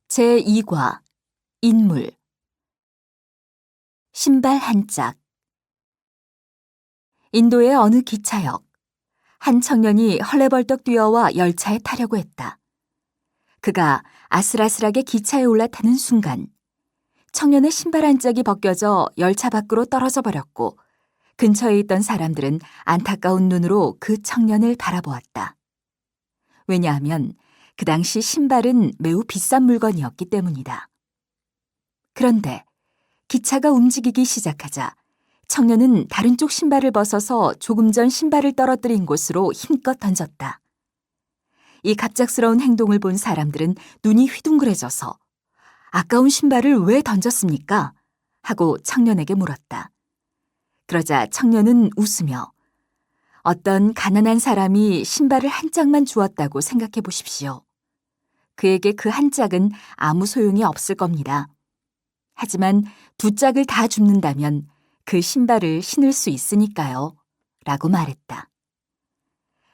제2과 인물 신발 한 짝. 인도의 어느 기차역. 한 청년이 헐레벌떡 뛰어와 열차에 타려고 했다. 그가 아슬아슬하게 기차에 올라타는 순간 청년의 신발 한 짝이 벗겨져 열차 밖으로 떨어져 버렸고 근처에 있던 사람들은 안타까운 눈으로 그 청년을 바라보았다. 왜냐하면 그 당시 신발은 매우 비싼 물건이었기 때문이다. 그런데 기차가 움직이기 시작하자 청년은 다른 쪽 신발을 벗어서 조금 전 신발을 떨어뜨린 곳으로 힘껏 던졌다. 이 갑작스러운 행동을 본 사람들은 눈이 휘둥그레져서 아까운 신발을 왜 던졌습니까? 하고 청년에게 물었다. 그러자 청년은 웃으며 어떤 가난한 사람이 신발을 한 짝만 주었다고 생각해 보십시오. 그에게 그 한 짝은 아무 소용이 없을 겁니다. 하지만 두 짝을 다 줍는다면 그 신발을 신을 수 있으니까요. 라고 말했다.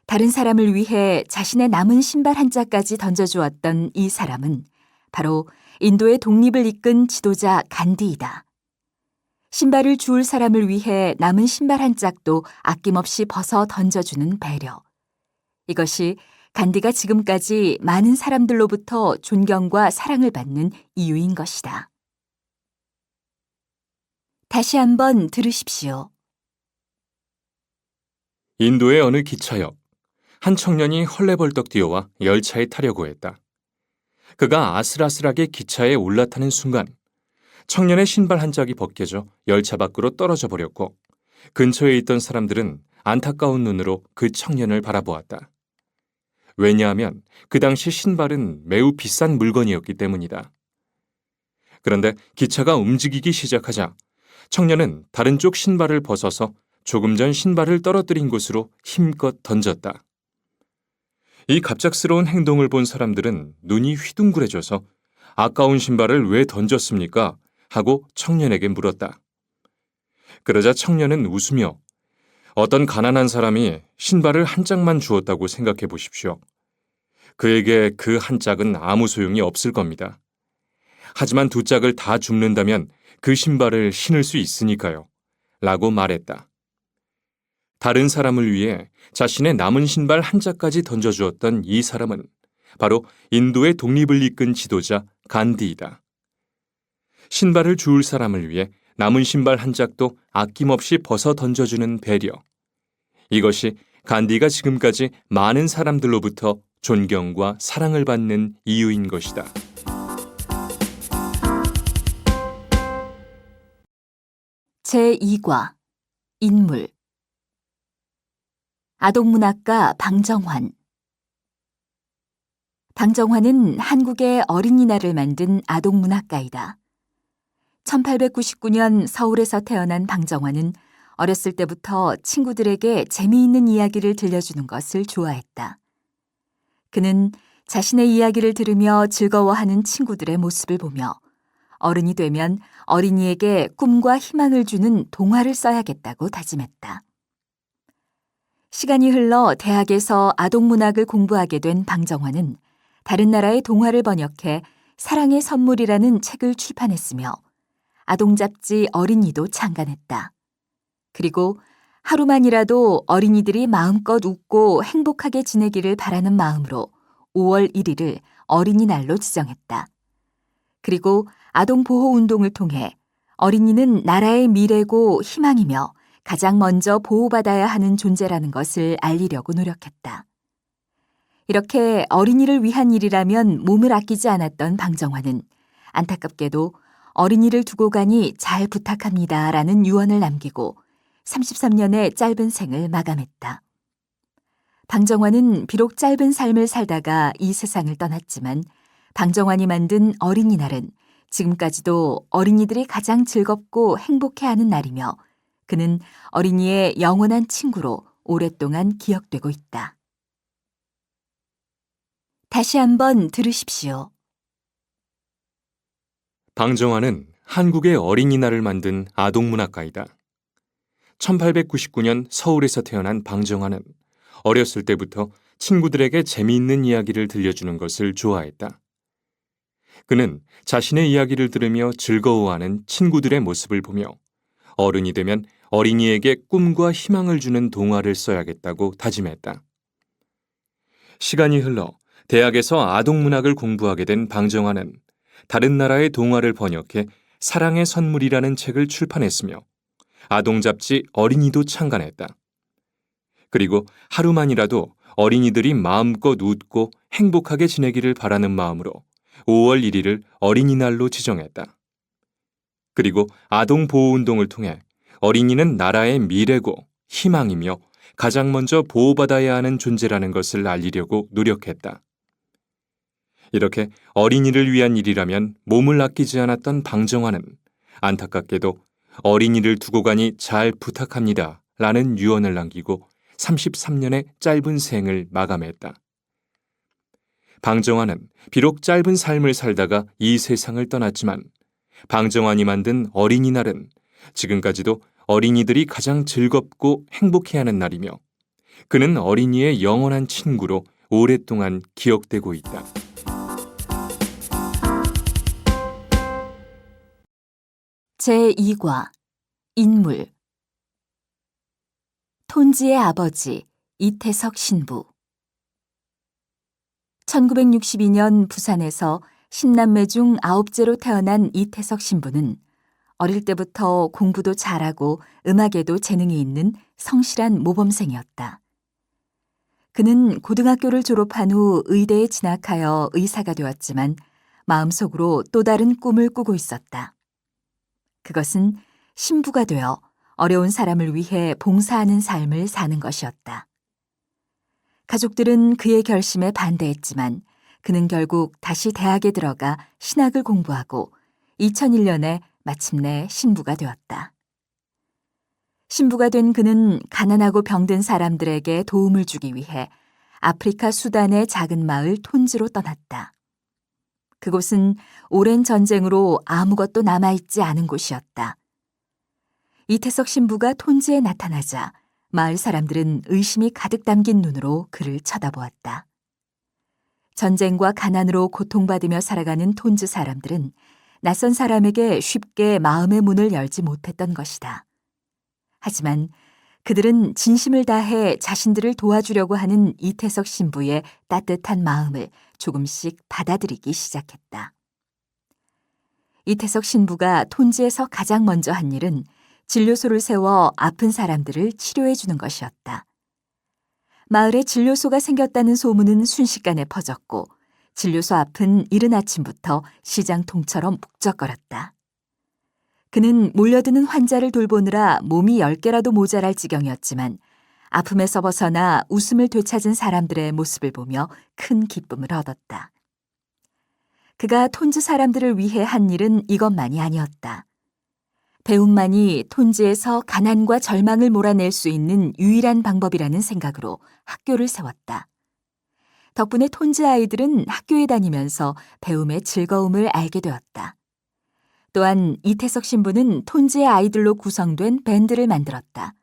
다른 사람을 위해 자신의 남은 신발 한 짝까지 던져주었던 이 사람은 바로 인도의 독립을 이끈 지도자 간디이다. 신발을 주울 사람을 위해 남은 신발 한 짝도 아낌없이 벗어 던져주는 배려. 이것이 간디가 지금까지 많은 사람들로부터 존경과 사랑을 받는 이유인 것이다. 다시 한번 들으십시오. 인도의 어느 기차역. 한 청년이 헐레벌떡 뛰어와 열차에 타려고 했다. 그가 아슬아슬하게 기차에 올라타는 순간 청년의 신발 한 짝이 벗겨져 열차 밖으로 떨어져 버렸고 근처에 있던 사람들은 안타까운 눈으로 그 청년을 바라보았다. 왜냐하면 그 당시 신발은 매우 비싼 물건이었기 때문이다. 그런데 기차가 움직이기 시작하자 청년은 다른 쪽 신발을 벗어서 조금 전 신발을 떨어뜨린 곳으로 힘껏 던졌다. 이 갑작스러운 행동을 본 사람들은 눈이 휘둥그레져서 아까운 신발을 왜 던졌습니까? 하고 청년에게 물었다. 그러자 청년은 웃으며 어떤 가난한 사람이 신발을 한 짝만 주었다고 생각해 보십시오. 그에게 그 한 짝은 아무 소용이 없을 겁니다. 하지만 두 짝을 다 줍는다면 그 신발을 신을 수 있으니까요. 라고 말했다. 다른 사람을 위해 자신의 남은 신발 한 짝까지 던져주었던 이 사람은 바로 인도의 독립을 이끈 지도자 간디이다. 신발을 주울 사람을 위해 남은 신발 한 짝도 아낌없이 벗어 던져주는 배려. 이것이 간디가 지금까지 많은 사람들로부터 존경과 사랑을 받는 이유인 것이다. 제2과 인물 아동문학가 방정환. 방정환은 한국의 어린이날을 만든 아동문학가이다. 1899년 서울에서 태어난 방정환은 어렸을 때부터 친구들에게 재미있는 이야기를 들려주는 것을 좋아했다. 그는 자신의 이야기를 들으며 즐거워하는 친구들의 모습을 보며 어른이 되면 어린이에게 꿈과 희망을 주는 동화를 써야겠다고 다짐했다. 시간이 흘러 대학에서 아동문학을 공부하게 된 방정환은 다른 나라의 동화를 번역해 사랑의 선물이라는 책을 출판했으며 아동잡지 어린이도 창간했다. 그리고 하루만이라도 어린이들이 마음껏 웃고 행복하게 지내기를 바라는 마음으로 5월 1일을 어린이날로 지정했다. 그리고 아동보호운동을 통해 어린이는 나라의 미래고 희망이며 가장 먼저 보호받아야 하는 존재라는 것을 알리려고 노력했다. 이렇게 어린이를 위한 일이라면 몸을 아끼지 않았던 방정환은 안타깝게도 어린이를 두고 가니 잘 부탁합니다라는 유언을 남기고 33년의 짧은 생을 마감했다. 방정환은 비록 짧은 삶을 살다가 이 세상을 떠났지만 방정환이 만든 어린이날은 지금까지도 어린이들이 가장 즐겁고 행복해하는 날이며 그는 어린이의 영원한 친구로 오랫동안 기억되고 있다. 다시 한번 들으십시오. 방정환은 한국의 어린이날을 만든 아동문학가이다. 1899년 서울에서 태어난 방정환은 어렸을 때부터 친구들에게 재미있는 이야기를 들려주는 것을 좋아했다. 그는 자신의 이야기를 들으며 즐거워하는 친구들의 모습을 보며 어른이 되면 어린이에게 꿈과 희망을 주는 동화를 써야겠다고 다짐했다. 시간이 흘러 대학에서 아동문학을 공부하게 된 방정환은 다른 나라의 동화를 번역해 사랑의 선물이라는 책을 출판했으며 아동 잡지 어린이도 창간했다. 그리고 하루만이라도 어린이들이 마음껏 웃고 행복하게 지내기를 바라는 마음으로 5월 1일을 어린이날로 지정했다. 그리고 아동 보호 운동을 통해 어린이는 나라의 미래고 희망이며 가장 먼저 보호받아야 하는 존재라는 것을 알리려고 노력했다. 이렇게 어린이를 위한 일이라면 몸을 아끼지 않았던 방정환은 안타깝게도 어린이를 두고 가니 잘 부탁합니다 라는 유언을 남기고 33년의 짧은 생을 마감했다. 방정환은 비록 짧은 삶을 살다가 이 세상을 떠났지만 방정환이 만든 어린이날은 지금까지도 어린이들이 가장 즐겁고 행복해하는 날이며 그는 어린이의 영원한 친구로 오랫동안 기억되고 있다. 제2과 인물 톤지의 아버지 이태석 신부 1962년 부산에서 10남매 중 9째로 태어난 이태석 신부는 어릴 때부터 공부도 잘하고 음악에도 재능이 있는 성실한 모범생이었다. 그는 고등학교를 졸업한 후 의대에 진학하여 의사가 되었지만 마음속으로 또 다른 꿈을 꾸고 있었다. 그것은 신부가 되어 어려운 사람을 위해 봉사하는 삶을 사는 것이었다. 가족들은 그의 결심에 반대했지만 그는 결국 다시 대학에 들어가 신학을 공부하고 2001년에 마침내 신부가 되었다. 신부가 된 그는 가난하고 병든 사람들에게 도움을 주기 위해 아프리카 수단의 작은 마을 톤즈로 떠났다. 그곳은 오랜 전쟁으로 아무것도 남아있지 않은 곳이었다. 이태석 신부가 톤즈에 나타나자 마을 사람들은 의심이 가득 담긴 눈으로 그를 쳐다보았다. 전쟁과 가난으로 고통받으며 살아가는 톤즈 사람들은 낯선 사람에게 쉽게 마음의 문을 열지 못했던 것이다. 하지만 그들은 진심을 다해 자신들을 도와주려고 하는 이태석 신부의 따뜻한 마음을 조금씩 받아들이기 시작했다. 이태석 신부가 톤즈에서 가장 먼저 한 일은 진료소를 세워 아픈 사람들을 치료해 주는 것이었다. 마을에 진료소가 생겼다는 소문은 순식간에 퍼졌고 진료소 앞은 이른 아침부터 시장통처럼 북적거렸다. 그는 몰려드는 환자를 돌보느라 몸이 10개라도 모자랄 지경이었지만 아픔에서 벗어나 웃음을 되찾은 사람들의 모습을 보며 큰 기쁨을 얻었다. 그가 톤즈 사람들을 위해 한 일은 이것만이 아니었다. 배움만이 톤즈에서 가난과 절망을 몰아낼 수 있는 유일한 방법이라는 생각으로 학교를 세웠다. 덕분에 톤즈 아이들은 학교에 다니면서 배움의 즐거움을 알게 되었다. 또한 이태석 신부는 톤즈의 아이들로 구성된 밴드를 만들었다.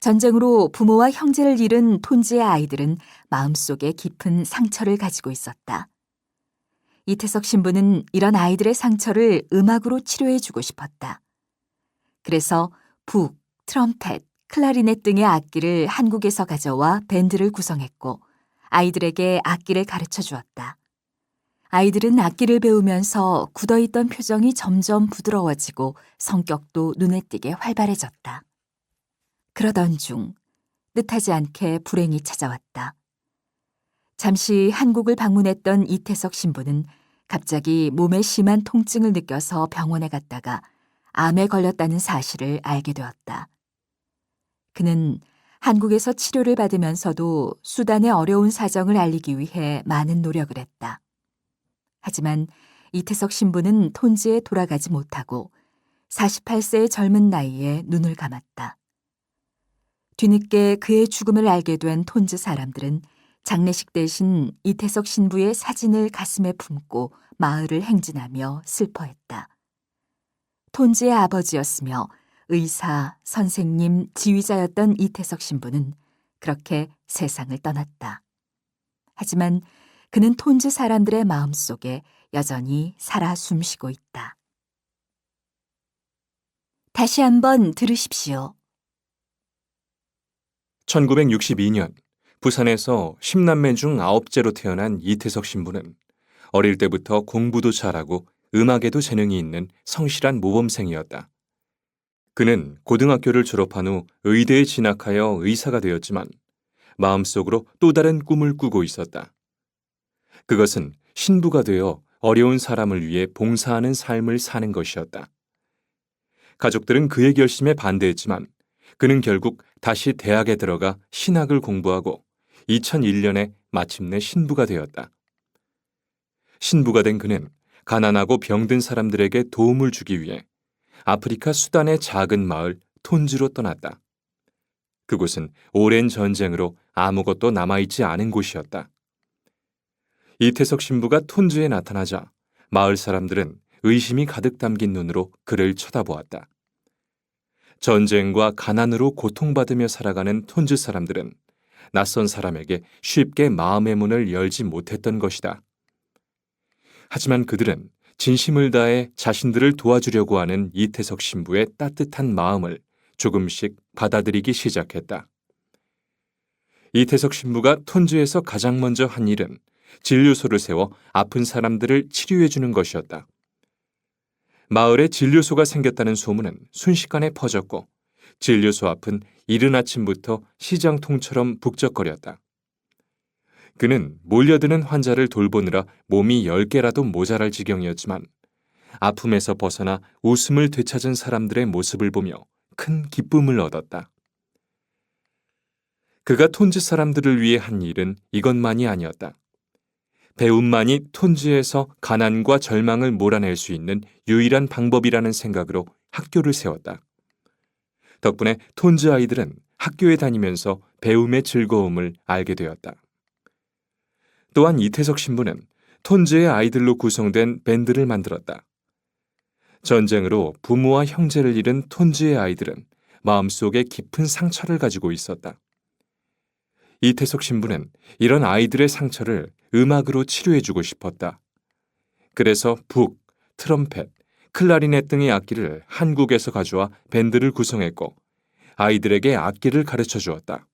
전쟁으로 부모와 형제를 잃은 톤즈의 아이들은 마음속에 깊은 상처를 가지고 있었다. 이태석 신부는 이런 아이들의 상처를 음악으로 치료해주고 싶었다. 그래서 북, 트럼펫, 클라리넷 등의 악기를 한국에서 가져와 밴드를 구성했고 아이들에게 악기를 가르쳐 주었다. 아이들은 악기를 배우면서 굳어있던 표정이 점점 부드러워지고 성격도 눈에 띄게 활발해졌다. 그러던 중 뜻하지 않게 불행이 찾아왔다. 잠시 한국을 방문했던 이태석 신부는 갑자기 몸에 심한 통증을 느껴서 병원에 갔다가 암에 걸렸다는 사실을 알게 되었다. 그는 한국에서 치료를 받으면서도 수단의 어려운 사정을 알리기 위해 많은 노력을 했다. 하지만 이태석 신부는 톤즈에 돌아가지 못하고 48세의 젊은 나이에 눈을 감았다. 뒤늦게 그의 죽음을 알게 된 톤즈 사람들은 장례식 대신 이태석 신부의 사진을 가슴에 품고 마을을 행진하며 슬퍼했다. 톤즈의 아버지였으며 의사, 선생님, 지휘자였던 이태석 신부는 그렇게 세상을 떠났다. 하지만 그는 톤즈 사람들의 마음속에 여전히 살아 숨쉬고 있다. 다시 한번 들으십시오. 1962년 부산에서 10남매 중 9째로 태어난 이태석 신부는 어릴 때부터 공부도 잘하고 음악에도 재능이 있는 성실한 모범생이었다. 그는 고등학교를 졸업한 후 의대에 진학하여 의사가 되었지만 마음속으로 또 다른 꿈을 꾸고 있었다. 그것은 신부가 되어 어려운 사람을 위해 봉사하는 삶을 사는 것이었다. 가족들은 그의 결심에 반대했지만 그는 결국 다시 대학에 들어가 신학을 공부하고 2001년에 마침내 신부가 되었다. 신부가 된 그는 가난하고 병든 사람들에게 도움을 주기 위해 아프리카 수단의 작은 마을 톤즈로 떠났다. 그곳은 오랜 전쟁으로 아무것도 남아있지 않은 곳이었다. 이태석 신부가 톤즈에 나타나자 마을 사람들은 의심이 가득 담긴 눈으로 그를 쳐다보았다. 전쟁과 가난으로 고통받으며 살아가는 톤즈 사람들은 낯선 사람에게 쉽게 마음의 문을 열지 못했던 것이다. 하지만 그들은 진심을 다해 자신들을 도와주려고 하는 이태석 신부의 따뜻한 마음을 조금씩 받아들이기 시작했다. 이태석 신부가 톤즈에서 가장 먼저 한 일은 진료소를 세워 아픈 사람들을 치료해 주는 것이었다. 마을에 진료소가 생겼다는 소문은 순식간에 퍼졌고 진료소 앞은 이른 아침부터 시장통처럼 북적거렸다. 그는 몰려드는 환자를 돌보느라 몸이 10개라도 모자랄 지경이었지만 아픔에서 벗어나 웃음을 되찾은 사람들의 모습을 보며 큰 기쁨을 얻었다. 그가 톤즈 사람들을 위해 한 일은 이것만이 아니었다. 배움만이 톤즈에서 가난과 절망을 몰아낼 수 있는 유일한 방법이라는 생각으로 학교를 세웠다. 덕분에 톤즈 아이들은 학교에 다니면서 배움의 즐거움을 알게 되었다. 또한 이태석 신부는 톤즈의 아이들로 구성된 밴드를 만들었다. 전쟁으로 부모와 형제를 잃은 톤즈의 아이들은 마음속에 깊은 상처를 가지고 있었다. 이태석 신부는 이런 아이들의 상처를 음악으로 치료해주고 싶었다. 그래서 북, 트럼펫, 클라리넷 등의 악기를 한국에서 가져와 밴드를 구성했고 아이들에게 악기를 가르쳐 주었다.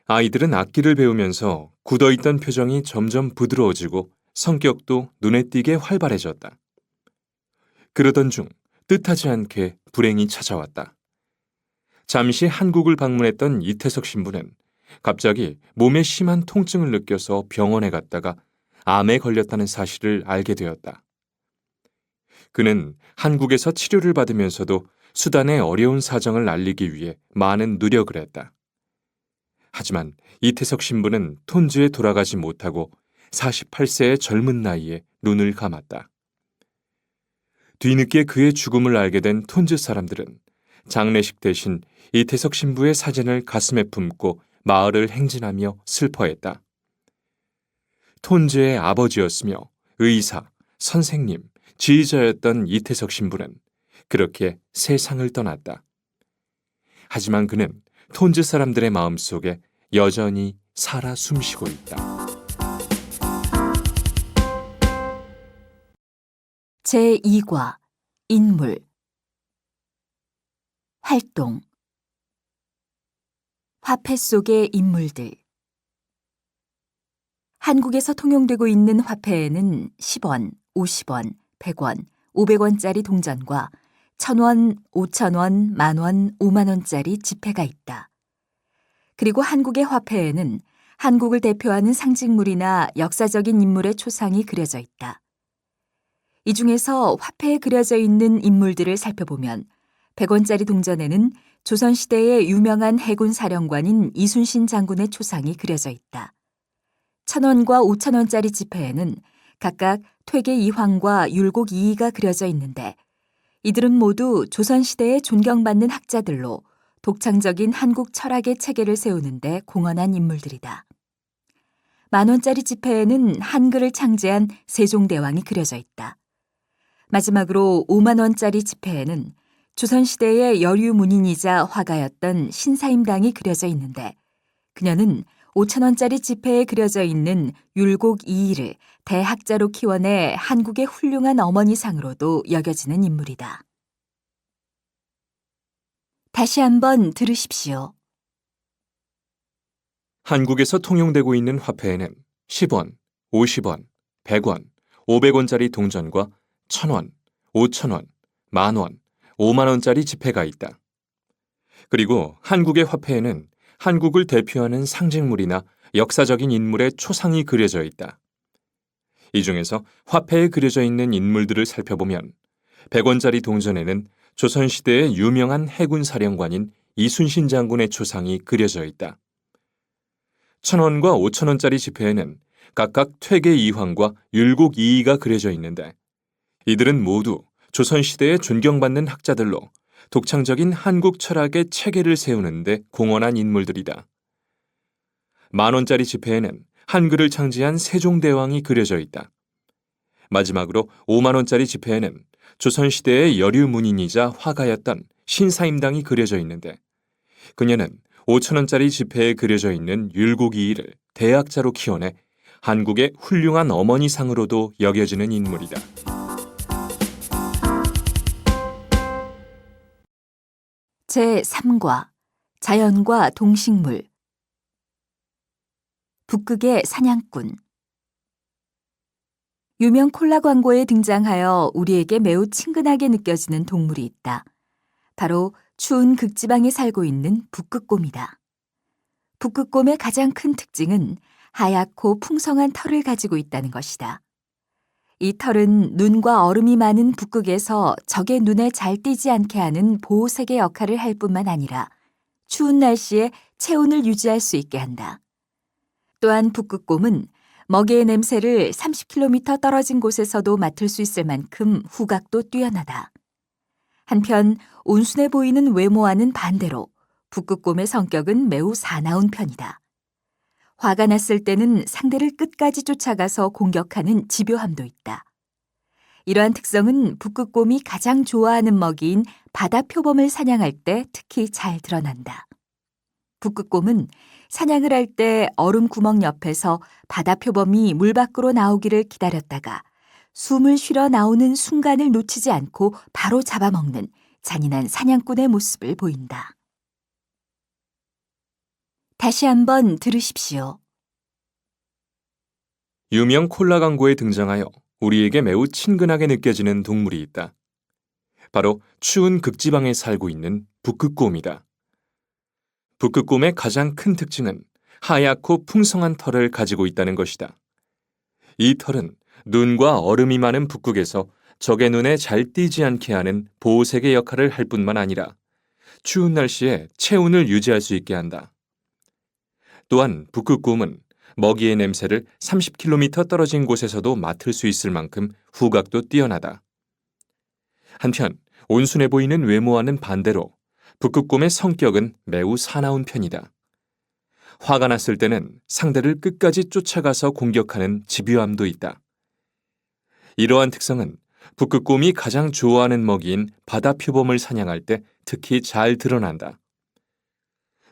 아이들은 악기를 배우면서 굳어있던 표정이 점점 부드러워지고 성격도 눈에 띄게 활발해졌다. 그러던 중 뜻하지 않게 불행이 찾아왔다. 잠시 한국을 방문했던 이태석 신부는 갑자기 몸에 심한 통증을 느껴서 병원에 갔다가 암에 걸렸다는 사실을 알게 되었다. 그는 한국에서 치료를 받으면서도 수단의 어려운 사정을 알리기 위해 많은 노력을 했다. 하지만 이태석 신부는 톤즈에 돌아가지 못하고 48세의 젊은 나이에 눈을 감았다. 뒤늦게 그의 죽음을 알게 된 톤즈 사람들은 장례식 대신 이태석 신부의 사진을 가슴에 품고 마을을 행진하며 슬퍼했다. 톤즈의 아버지였으며 의사, 선생님, 지휘자였던 이태석 신부는 그렇게 세상을 떠났다. 하지만 그는 톤즈 사람들의 마음속에 여전히 살아 숨쉬고 있다. 제2과 인물 활동 화폐 속의 인물들 한국에서 통용되고 있는 화폐에는 10원, 50원, 100원, 500원짜리 동전과 1000원, 5000원, 만원, 5만원짜리 지폐가 있다. 그리고 한국의 화폐에는 한국을 대표하는 상징물이나 역사적인 인물의 초상이 그려져 있다. 이 중에서 화폐에 그려져 있는 인물들을 살펴보면 100원짜리 동전에는 조선시대의 유명한 해군 사령관인 이순신 장군의 초상이 그려져 있다. 1000원과 5000원짜리 지폐에는 각각 퇴계 이황과 율곡 이이가 그려져 있는데 이들은 모두 조선시대에 존경받는 학자들로 독창적인 한국 철학의 체계를 세우는데 공헌한 인물들이다. 만원짜리 지폐에는 한글을 창제한 세종대왕이 그려져 있다. 마지막으로 5만원짜리 지폐에는 조선시대의 여류 문인이자 화가였던 신사임당이 그려져 있는데 그녀는 5,000원짜리 지폐에 그려져 있는 율곡 이이를 대학자로 키워내 한국의 훌륭한 어머니상으로도 여겨지는 인물이다. 다시 한번 들으십시오. 한국에서 통용되고 있는 화폐에는 10원, 50원, 100원, 500원짜리 동전과 1,000원, 5,000원, 만원, 5만원짜리 지폐가 있다. 그리고 한국의 화폐에는 한국을 대표하는 상징물이나 역사적인 인물의 초상이 그려져 있다. 이 중에서 화폐에 그려져 있는 인물들을 살펴보면 100원짜리 동전에는 조선시대의 유명한 해군 사령관인 이순신 장군의 초상이 그려져 있다. 1,000원과 5,000원짜리 지폐에는 각각 퇴계 이황과 율곡 이이가 그려져 있는데 이들은 모두 조선시대에 존경받는 학자들로 독창적인 한국 철학의 체계를 세우는 데 공헌한 인물들이다. 10,000원짜리 지폐에는 한글을 창제한 세종대왕이 그려져 있다. 마지막으로 50,000원짜리 지폐에는 조선시대의 여류문인이자 화가였던 신사임당이 그려져 있는데 그녀는 5,000원짜리 지폐에 그려져 있는 율곡 이이를 대학자로 키워내 한국의 훌륭한 어머니상으로도 여겨지는 인물이다. 제3과 자연과 동식물 북극의 사냥꾼 유명 콜라 광고에 등장하여 우리에게 매우 친근하게 느껴지는 동물이 있다. 바로 추운 극지방에 살고 있는 북극곰이다. 북극곰의 가장 큰 특징은 하얗고 풍성한 털을 가지고 있다는 것이다. 이 털은 눈과 얼음이 많은 북극에서 적의 눈에 잘 띄지 않게 하는 보호색의 역할을 할 뿐만 아니라 추운 날씨에 체온을 유지할 수 있게 한다. 또한 북극곰은 먹이의 냄새를 30km 떨어진 곳에서도 맡을 수 있을 만큼 후각도 뛰어나다. 한편 온순해 보이는 외모와는 반대로 북극곰의 성격은 매우 사나운 편이다. 화가 났을 때는 상대를 끝까지 쫓아가서 공격하는 집요함도 있다. 이러한 특성은 북극곰이 가장 좋아하는 먹이인 바다표범을 사냥할 때 특히 잘 드러난다. 북극곰은 사냥을 할 때 얼음 구멍 옆에서 바다표범이 물 밖으로 나오기를 기다렸다가 숨을 쉬러 나오는 순간을 놓치지 않고 바로 잡아먹는 잔인한 사냥꾼의 모습을 보인다. 다시 한번 들으십시오. 유명 콜라 광고에 등장하여 우리에게 매우 친근하게 느껴지는 동물이 있다. 바로 추운 극지방에 살고 있는 북극곰이다. 북극곰의 가장 큰 특징은 하얗고 풍성한 털을 가지고 있다는 것이다. 이 털은 눈과 얼음이 많은 북극에서 적의 눈에 잘 띄지 않게 하는 보호색의 역할을 할 뿐만 아니라 추운 날씨에 체온을 유지할 수 있게 한다. 또한 북극곰은 먹이의 냄새를 30km 떨어진 곳에서도 맡을 수 있을 만큼 후각도 뛰어나다. 한편 온순해 보이는 외모와는 반대로 북극곰의 성격은 매우 사나운 편이다. 화가 났을 때는 상대를 끝까지 쫓아가서 공격하는 집요함도 있다. 이러한 특성은 북극곰이 가장 좋아하는 먹이인 바다표범을 사냥할 때 특히 잘 드러난다.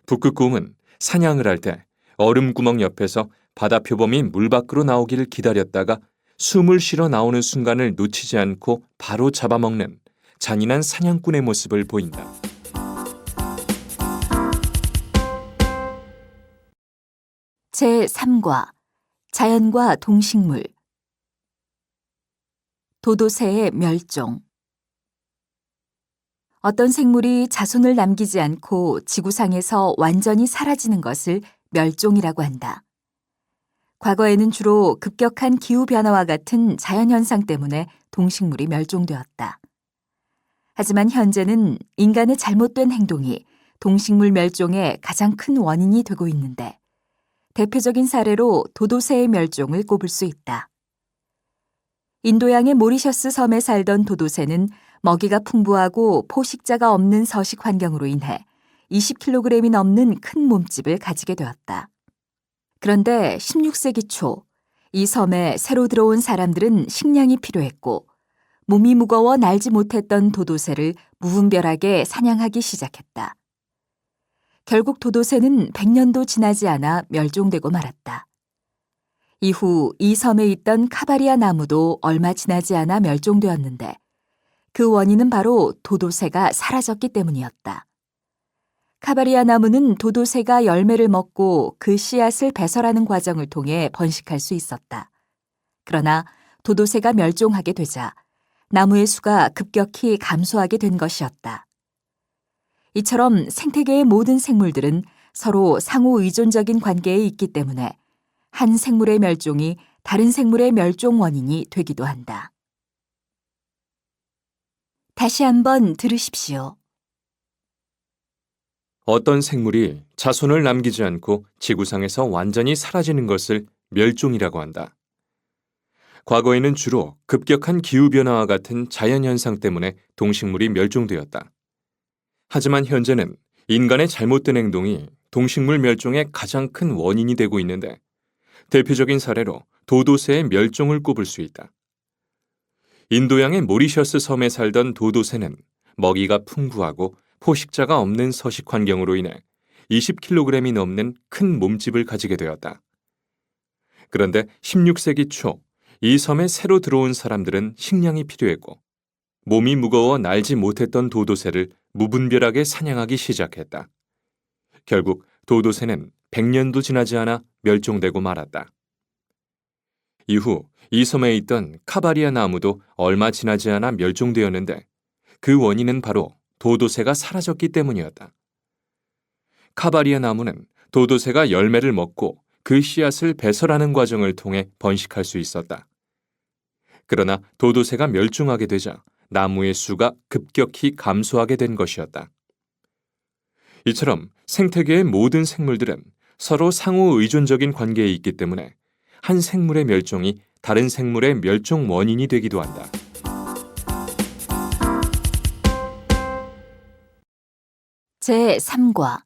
북극곰은 사냥을 할 때 얼음 구멍 옆에서 바다표범이 물 밖으로 나오기를 기다렸다가 숨을 쉬러 나오는 순간을 놓치지 않고 바로 잡아먹는 잔인한 사냥꾼의 모습을 보인다. 제3과 자연과 동식물 도도새의 멸종 어떤 생물이 자손을 남기지 않고 지구상에서 완전히 사라지는 것을 멸종이라고 한다. 과거에는 주로 급격한 기후변화와 같은 자연현상 때문에 동식물이 멸종되었다. 하지만 현재는 인간의 잘못된 행동이 동식물 멸종의 가장 큰 원인이 되고 있는데 대표적인 사례로 도도새의 멸종을 꼽을 수 있다. 인도양의 모리셔스 섬에 살던 도도새는 먹이가 풍부하고 포식자가 없는 서식 환경으로 인해 20kg이 넘는 큰 몸집을 가지게 되었다. 그런데 16세기 초, 이 섬에 새로 들어온 사람들은 식량이 필요했고 몸이 무거워 날지 못했던 도도새를 무분별하게 사냥하기 시작했다. 결국 도도새는 100년도 지나지 않아 멸종되고 말았다. 이후 이 섬에 있던 카바리아 나무도 얼마 지나지 않아 멸종되었는데 그 원인은 바로 도도새가 사라졌기 때문이었다. 카바리아 나무는 도도새가 열매를 먹고 그 씨앗을 배설하는 과정을 통해 번식할 수 있었다. 그러나 도도새가 멸종하게 되자 나무의 수가 급격히 감소하게 된 것이었다. 이처럼 생태계의 모든 생물들은 서로 상호 의존적인 관계에 있기 때문에 한 생물의 멸종이 다른 생물의 멸종 원인이 되기도 한다. 다시 한번 들으십시오. 어떤 생물이 자손을 남기지 않고 지구상에서 완전히 사라지는 것을 멸종이라고 한다. 과거에는 주로 급격한 기후변화와 같은 자연현상 때문에 동식물이 멸종되었다. 하지만 현재는 인간의 잘못된 행동이 동식물 멸종의 가장 큰 원인이 되고 있는데 대표적인 사례로 도도새의 멸종을 꼽을 수 있다. 인도양의 모리셔스 섬에 살던 도도새는 먹이가 풍부하고 포식자가 없는 서식 환경으로 인해 20kg이 넘는 큰 몸집을 가지게 되었다. 그런데 16세기 초 이 섬에 새로 들어온 사람들은 식량이 필요했고 몸이 무거워 날지 못했던 도도새를 무분별하게 사냥하기 시작했다. 결국 도도새는 100년도 지나지 않아 멸종되고 말았다. 이후 이 섬에 있던 카바리아 나무도 얼마 지나지 않아 멸종되었는데 그 원인은 바로 도도새가 사라졌기 때문이었다. 카바리아 나무는 도도새가 열매를 먹고 그 씨앗을 배설하는 과정을 통해 번식할 수 있었다. 그러나 도도새가 멸종하게 되자 나무의 수가 급격히 감소하게 된 것이었다. 이처럼 생태계의 모든 생물들은 서로 상호 의존적인 관계에 있기 때문에 한 생물의 멸종이 다른 생물의 멸종 원인이 되기도 한다. 제3과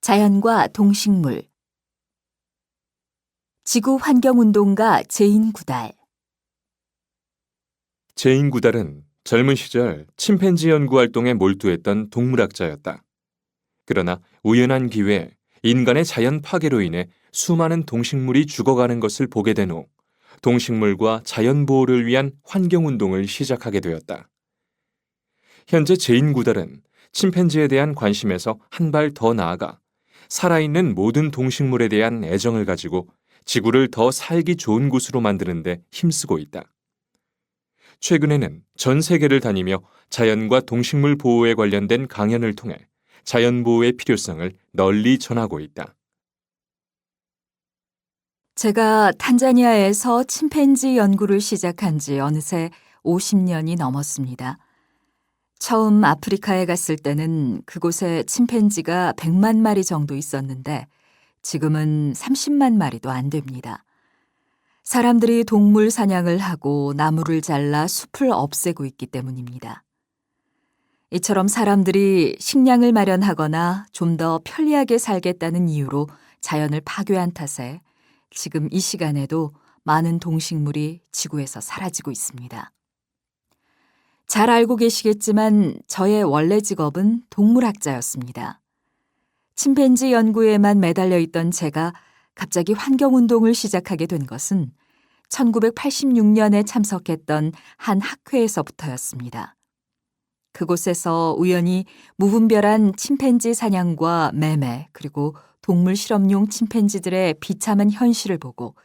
자연과 동식물 지구환경운동가 제인 구달 제인 구달은 젊은 시절 침팬지 연구 활동에 몰두했던 동물학자였다. 그러나 우연한 기회에 인간의 자연 파괴로 인해 수많은 동식물이 죽어가는 것을 보게 된 후 동식물과 자연 보호를 위한 환경운동을 시작하게 되었다. 현재 제인 구달은 침팬지에 대한 관심에서 한 발 더 나아가 살아있는 모든 동식물에 대한 애정을 가지고 지구를 더 살기 좋은 곳으로 만드는 데 힘쓰고 있다. 최근에는 전 세계를 다니며 자연과 동식물 보호에 관련된 강연을 통해 자연 보호의 필요성을 널리 전하고 있다. 제가 탄자니아에서 침팬지 연구를 시작한 지 어느새 50년이 넘었습니다. 처음 아프리카에 갔을 때는 그곳에 침팬지가 100만 마리 정도 있었는데 지금은 30만 마리도 안 됩니다. 사람들이 동물 사냥을 하고 나무를 잘라 숲을 없애고 있기 때문입니다. 이처럼 사람들이 식량을 마련하거나 좀 더 편리하게 살겠다는 이유로 자연을 파괴한 탓에 지금 이 시간에도 많은 동식물이 지구에서 사라지고 있습니다. 잘 알고 계시겠지만 저의 원래 직업은 동물학자였습니다. 침팬지 연구에만 매달려 있던 제가 갑자기 환경운동을 시작하게 된 것은 1986년에 참석했던 한 학회에서부터였습니다. 그곳에서 우연히 무분별한 침팬지 사냥과 매매 그리고 동물 실험용 침팬지들의 비참한 현실을 보고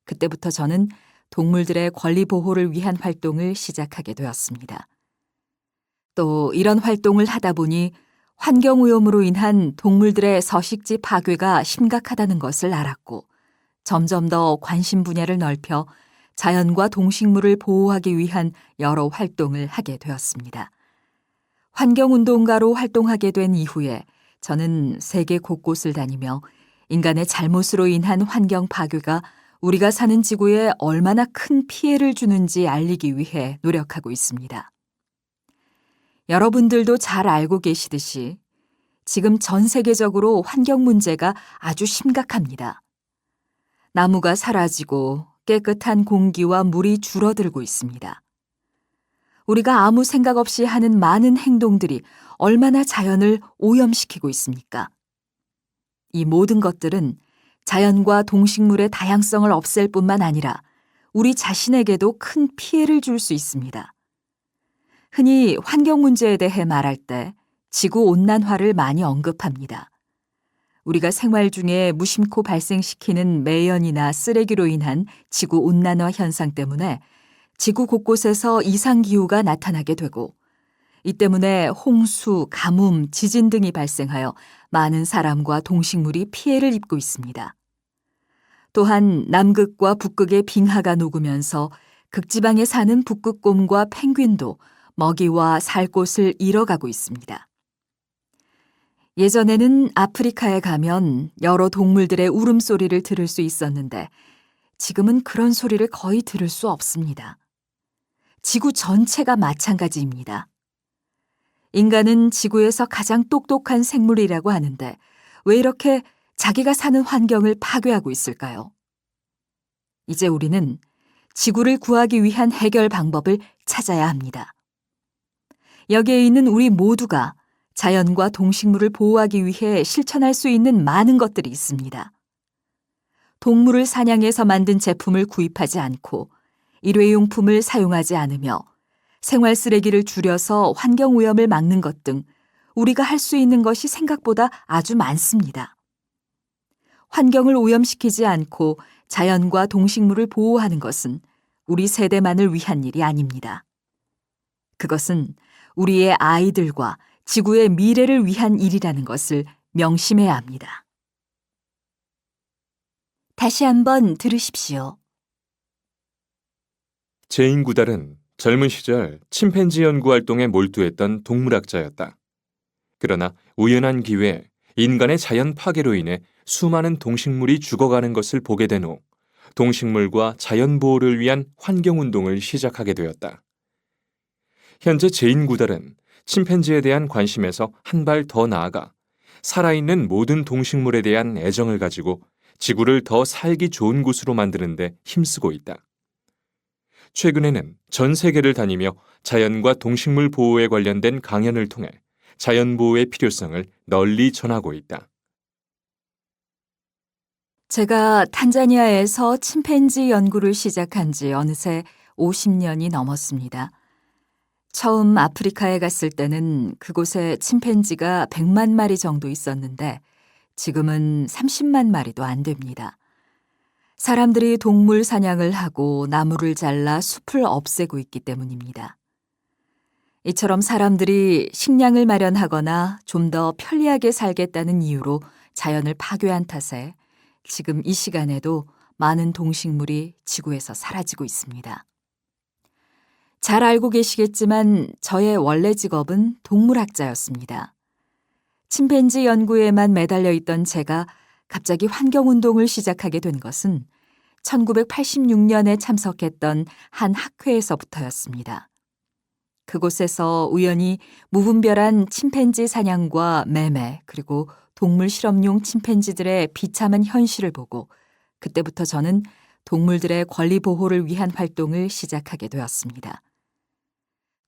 그때부터 저는 동물들의 권리 보호를 위한 활동을 시작하게 되었습니다. 또 이런 활동을 하다 보니 환경오염으로 인한 동물들의 서식지 파괴가 심각하다는 것을 알았고 점점 더 관심 분야를 넓혀 자연과 동식물을 보호하기 위한 여러 활동을 하게 되었습니다. 환경운동가로 활동하게 된 이후에 저는 세계 곳곳을 다니며 인간의 잘못으로 인한 환경 파괴가 우리가 사는 지구에 얼마나 큰 피해를 주는지 알리기 위해 노력하고 있습니다. 여러분들도 잘 알고 계시듯이 지금 전 세계적으로 환경 문제가 아주 심각합니다. 나무가 사라지고 깨끗한 공기와 물이 줄어들고 있습니다. 우리가 아무 생각 없이 하는 많은 행동들이 얼마나 자연을 오염시키고 있습니까? 이 모든 것들은 자연과 동식물의 다양성을 없앨 뿐만 아니라 우리 자신에게도 큰 피해를 줄 수 있습니다. 흔히 환경 문제에 대해 말할 때 지구온난화를 많이 언급합니다. 우리가 생활 중에 무심코 발생시키는 매연이나 쓰레기로 인한 지구온난화 현상 때문에 지구 곳곳에서 이상기후가 나타나게 되고 이 때문에 홍수, 가뭄, 지진 등이 발생하여 많은 사람과 동식물이 피해를 입고 있습니다. 또한 남극과 북극의 빙하가 녹으면서 극지방에 사는 북극곰과 펭귄도 먹이와 살 곳을 잃어가고 있습니다. 예전에는 아프리카에 가면 여러 동물들의 울음소리를 들을 수 있었는데 지금은 그런 소리를 거의 들을 수 없습니다. 지구 전체가 마찬가지입니다. 인간은 지구에서 가장 똑똑한 생물이라고 하는데 왜 이렇게 자기가 사는 환경을 파괴하고 있을까요? 이제 우리는 지구를 구하기 위한 해결 방법을 찾아야 합니다. 여기에 있는 우리 모두가 자연과 동식물을 보호하기 위해 실천할 수 있는 많은 것들이 있습니다. 동물을 사냥해서 만든 제품을 구입하지 않고 일회용품을 사용하지 않으며 생활 쓰레기를 줄여서 환경 오염을 막는 것 등 우리가 할 수 있는 것이 생각보다 아주 많습니다. 환경을 오염시키지 않고 자연과 동식물을 보호하는 것은 우리 세대만을 위한 일이 아닙니다. 그것은 우리의 아이들과 지구의 미래를 위한 일이라는 것을 명심해야 합니다. 다시 한번 들으십시오. 제인 구달은 젊은 시절 침팬지 연구 활동에 몰두했던 동물학자였다. 그러나 우연한 기회에 인간의 자연 파괴로 인해 수많은 동식물이 죽어가는 것을 보게 된 후 동식물과 자연 보호를 위한 환경운동을 시작하게 되었다. 현재 제인 구달은 침팬지에 대한 관심에서 한 발 더 나아가 살아있는 모든 동식물에 대한 애정을 가지고 지구를 더 살기 좋은 곳으로 만드는 데 힘쓰고 있다. 최근에는 전 세계를 다니며 자연과 동식물 보호에 관련된 강연을 통해 자연 보호의 필요성을 널리 전하고 있다. 제가 탄자니아에서 침팬지 연구를 시작한 지 어느새 50년이 넘었습니다. 처음 아프리카에 갔을 때는 그곳에 침팬지가 100만 마리 정도 있었는데 지금은 30만 마리도 안 됩니다. 사람들이 동물 사냥을 하고 나무를 잘라 숲을 없애고 있기 때문입니다. 이처럼 사람들이 식량을 마련하거나 좀 더 편리하게 살겠다는 이유로 자연을 파괴한 탓에 지금 이 시간에도 많은 동식물이 지구에서 사라지고 있습니다. 잘 알고 계시겠지만 저의 원래 직업은 동물학자였습니다. 침팬지 연구에만 매달려 있던 제가 갑자기 환경운동을 시작하게 된 것은 1986년에 참석했던 한 학회에서부터였습니다. 그곳에서 우연히 무분별한 침팬지 사냥과 매매 그리고 동물 실험용 침팬지들의 비참한 현실을 보고 그때부터 저는 동물들의 권리 보호를 위한 활동을 시작하게 되었습니다.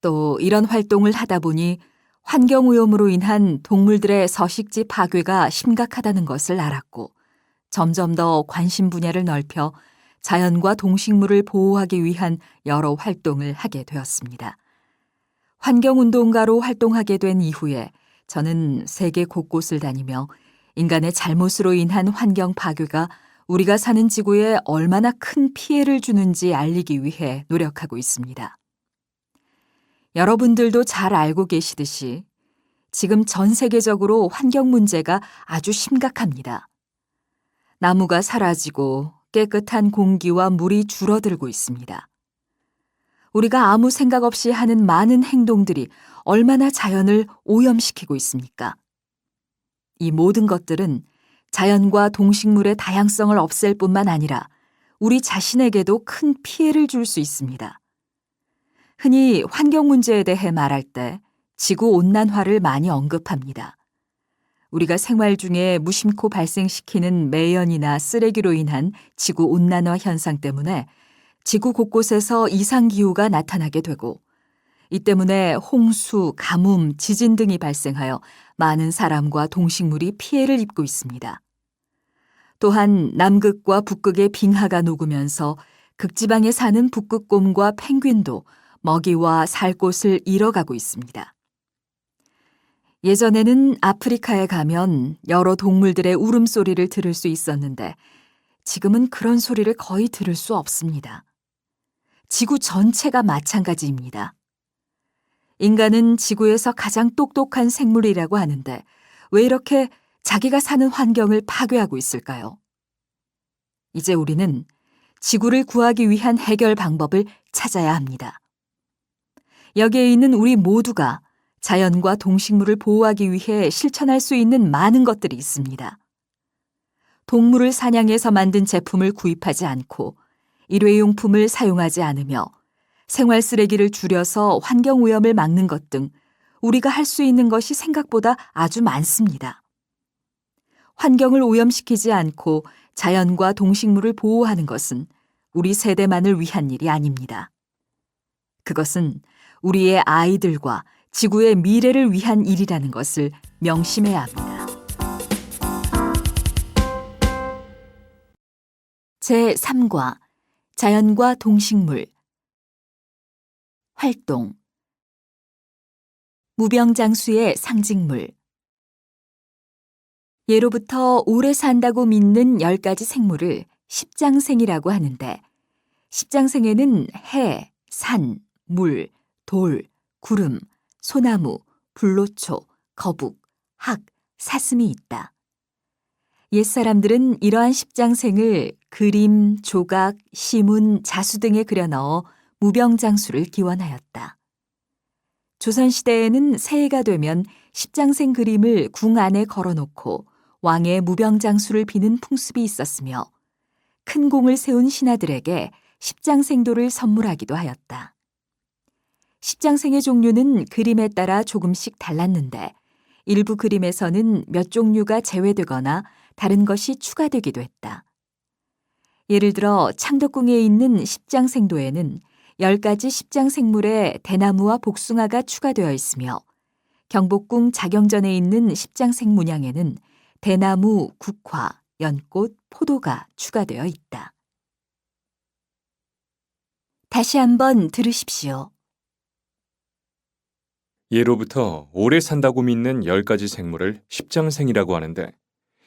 또 이런 활동을 하다 보니 환경오염으로 인한 동물들의 서식지 파괴가 심각하다는 것을 알았고 점점 더 관심 분야를 넓혀 자연과 동식물을 보호하기 위한 여러 활동을 하게 되었습니다. 환경운동가로 활동하게 된 이후에 저는 세계 곳곳을 다니며 인간의 잘못으로 인한 환경 파괴가 우리가 사는 지구에 얼마나 큰 피해를 주는지 알리기 위해 노력하고 있습니다. 여러분들도 잘 알고 계시듯이 지금 전 세계적으로 환경 문제가 아주 심각합니다. 나무가 사라지고 깨끗한 공기와 물이 줄어들고 있습니다. 우리가 아무 생각 없이 하는 많은 행동들이 얼마나 자연을 오염시키고 있습니까? 이 모든 것들은 자연과 동식물의 다양성을 없앨 뿐만 아니라 우리 자신에게도 큰 피해를 줄 수 있습니다. 흔히 환경 문제에 대해 말할 때 지구온난화를 많이 언급합니다. 우리가 생활 중에 무심코 발생시키는 매연이나 쓰레기로 인한 지구온난화 현상 때문에 지구 곳곳에서 이상기후가 나타나게 되고 이 때문에 홍수, 가뭄, 지진 등이 발생하여 많은 사람과 동식물이 피해를 입고 있습니다. 또한 남극과 북극의 빙하가 녹으면서 극지방에 사는 북극곰과 펭귄도 먹이와 살 곳을 잃어가고 있습니다. 예전에는 아프리카에 가면 여러 동물들의 울음소리를 들을 수 있었는데 지금은 그런 소리를 거의 들을 수 없습니다. 지구 전체가 마찬가지입니다. 인간은 지구에서 가장 똑똑한 생물이라고 하는데 왜 이렇게 자기가 사는 환경을 파괴하고 있을까요? 이제 우리는 지구를 구하기 위한 해결 방법을 찾아야 합니다. 여기에 있는 우리 모두가 자연과 동식물을 보호하기 위해 실천할 수 있는 많은 것들이 있습니다. 동물을 사냥해서 만든 제품을 구입하지 않고 일회용품을 사용하지 않으며 생활 쓰레기를 줄여서 환경 오염을 막는 것 등 우리가 할 수 있는 것이 생각보다 아주 많습니다. 환경을 오염시키지 않고 자연과 동식물을 보호하는 것은 우리 세대만을 위한 일이 아닙니다. 그것은 우리의 아이들과 지구의 미래를 위한 일이라는 것을 명심해야 합니다. 제3과 자연과 동식물 활동 무병장수의 상징물 예로부터 오래 산다고 믿는 10가지 생물을 십장생이라고 하는데 십장생에는 해, 산, 물, 돌, 구름, 소나무, 불로초, 거북, 학, 사슴이 있다. 옛사람들은 이러한 십장생을 그림, 조각, 시문, 자수 등에 그려 넣어 무병장수를 기원하였다. 조선시대에는 새해가 되면 십장생 그림을 궁 안에 걸어놓고 왕의 무병장수를 비는 풍습이 있었으며 큰 공을 세운 신하들에게 십장생도를 선물하기도 하였다. 십장생의 종류는 그림에 따라 조금씩 달랐는데 일부 그림에서는 몇 종류가 제외되거나 다른 것이 추가되기도 했다. 예를 들어 창덕궁에 있는 십장생도에는 10가지 십장생물에 대나무와 복숭아가 추가되어 있으며 경복궁 자경전에 있는 십장생 문양에는 대나무, 국화, 연꽃, 포도가 추가되어 있다. 다시 한번 들으십시오. 예로부터 오래 산다고 믿는 10가지 생물을 십장생이라고 하는데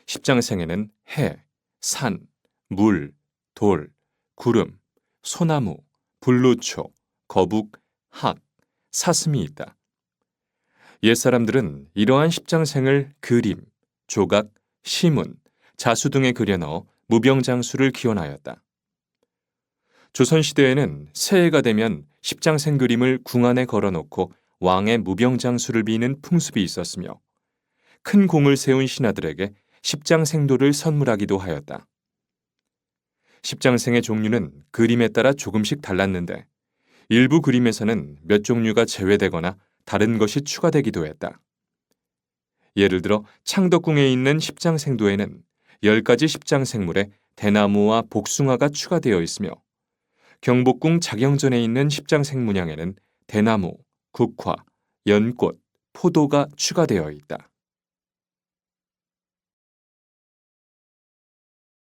십장생에는 해, 산, 물, 돌, 구름, 소나무, 불로초, 거북, 학, 사슴이 있다. 옛사람들은 이러한 십장생을 그림, 조각, 시문, 자수 등에 그려 넣어 무병장수를 기원하였다. 조선시대에는 새해가 되면 십장생 그림을 궁 안에 걸어놓고 왕의 무병장수를 비는 풍습이 있었으며 큰 공을 세운 신하들에게 십장생도를 선물하기도 하였다. 십장생의 종류는 그림에 따라 조금씩 달랐는데 일부 그림에서는 몇 종류가 제외되거나 다른 것이 추가되기도 했다. 예를 들어 창덕궁에 있는 십장생도에는 10가지 십장생물에 대나무와 복숭아가 추가되어 있으며 경복궁 자경전에 있는 십장생 문양에는 대나무, 국화, 연꽃, 포도가 추가되어 있다.